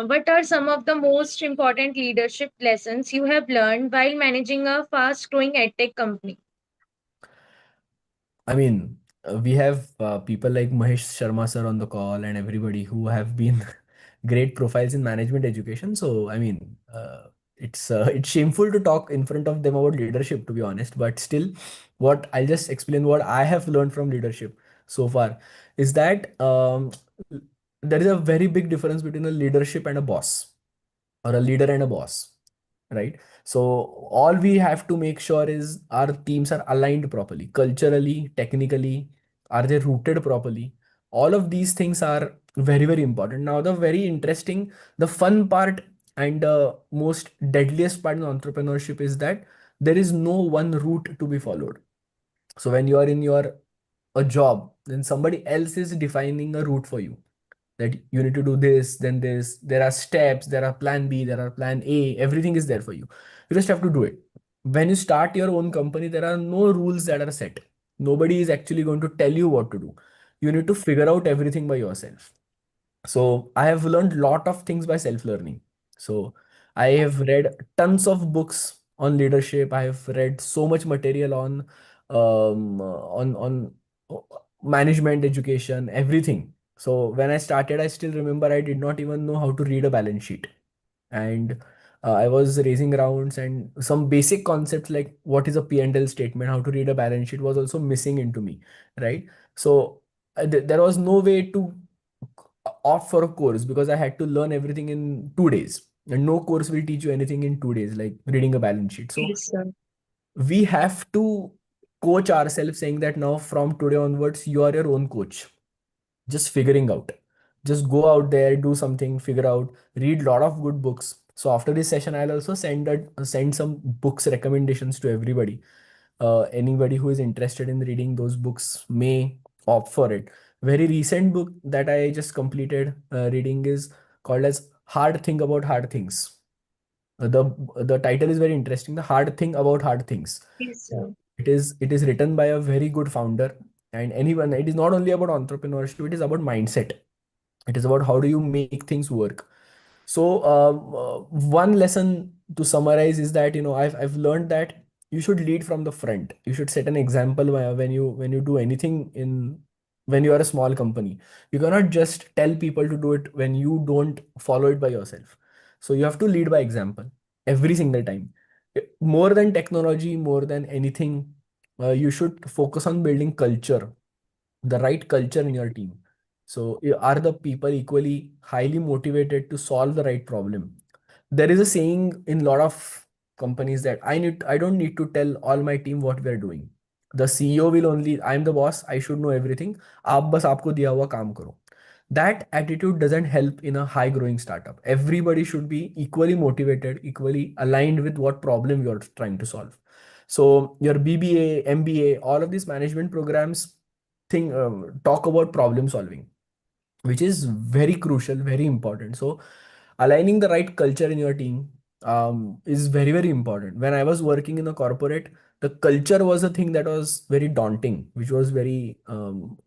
What are some of the most important leadership lessons you have learned while managing a fast growing edtech company? I mean, we have people like Mahesh Sharma sir on the call and everybody who have been great profiles in management education. So, I mean, it's shameful to talk in front of them about leadership, to be honest. But still, what I'll just explain what I have learned from leadership so far is that there is a very big difference between a leadership and a boss, or a leader and a boss, right? So all we have to make sure is our teams are aligned properly, culturally, technically, are they rooted properly? All of these things are very, very important. Now, the very interesting, the fun part and the most deadliest part in entrepreneurship is that there is no one route to be followed. So when you are in your a job, then somebody else is defining a route for you, that you need to do this, then this. There are steps, there are plan B, there are plan A, everything is there for you. You just have to do it. When you start your own company, there are no rules that are set. Nobody is actually going to tell you what to do. You need to figure out everything by yourself. So I have learned lot of things by self learning. So I have read tons of books on leadership. I have read so much material on management education, everything. So when I started, I still remember I did not even know how to read a balance sheet. And I was raising rounds, and some basic concepts like what is a P&L statement, how to read a balance sheet was also missing into me, right? So there was no way to opt for a course because I had to learn everything in 2 days. And no course will teach you anything in 2 days, like reading a balance sheet. So Yes, sir. we have to coach ourselves, saying that now from today onwards, you are your own coach. Just figuring out. Just go out there, do something, figure out, read lot of good books. So after this session, I'll also send some books recommendations to everybody. Anybody who is interested in reading those books may opt for it. Very recent book that I just completed reading is called as Hard Thing About Hard Things. The title is very interesting. The Hard Thing About Hard Things. Yes, Uh, sir. it is written by a very good founder, and anyone. It is not only about entrepreneurship. It is about mindset. It is about how do you make things work. So one lesson to summarize is that I've learned that you should lead from the front. You should set an example when you do anything in when you are a small company. You cannot just tell people to do it when you don't follow it by yourself. So you have to lead by example every single time. More than technology, more than anything, you should focus on building culture, the right culture in your team. So, are the people equally highly motivated to solve the right problem? There is a saying in a lot of companies that I don't need to tell all my team what we are doing. The CEO will only, I'm the boss, I should know everything. आप बस आपको दिया हुआ काम करो. That attitude doesn't help in a high growing startup. Everybody should be equally motivated, equally aligned with what problem you're trying to solve. So your BBA, MBA, all of these management programs talk about problem solving, which is very crucial, very important. So aligning the right culture in your team is very, very important. When I was working in a corporate, the culture was a thing that was very daunting, which was very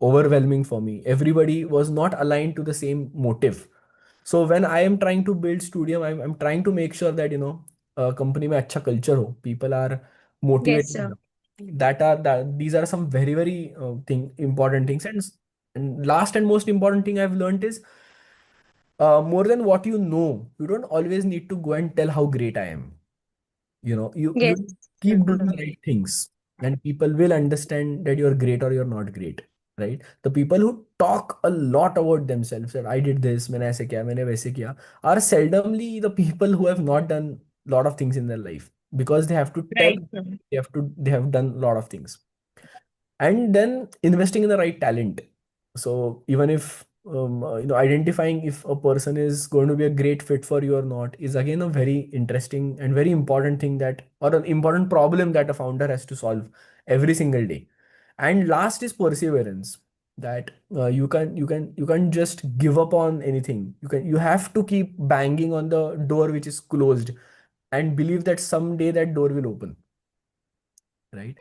overwhelming for me. Everybody was not aligned to the same motive. So when I am trying to build Studium, I'm trying to make sure that company में अच्छा culture हो, people are Yes, motivated sir. enough. That these are some very, very important things. And last and most important thing I've learned is more than what you know, you don't always need to go and tell how great I am. You Yes, keep doing the sir. right things, and people will understand that you're great or you're not great, right? The people who talk a lot about themselves, that I did this, मैंने ऐसे किया, मैंने वैसे किया, are seldomly the people who have not done a lot of things in their life, because they have to tell, Right, sir. they have done a lot of things. And then investing in the right talent. So even if identifying if a person is going to be a great fit for you or not is again a very interesting and very important thing, that or an important problem that a founder has to solve every single day. And last is perseverance, that you can just give up on anything. You have to keep banging on the door which is closed, and believe that someday that door will open, right?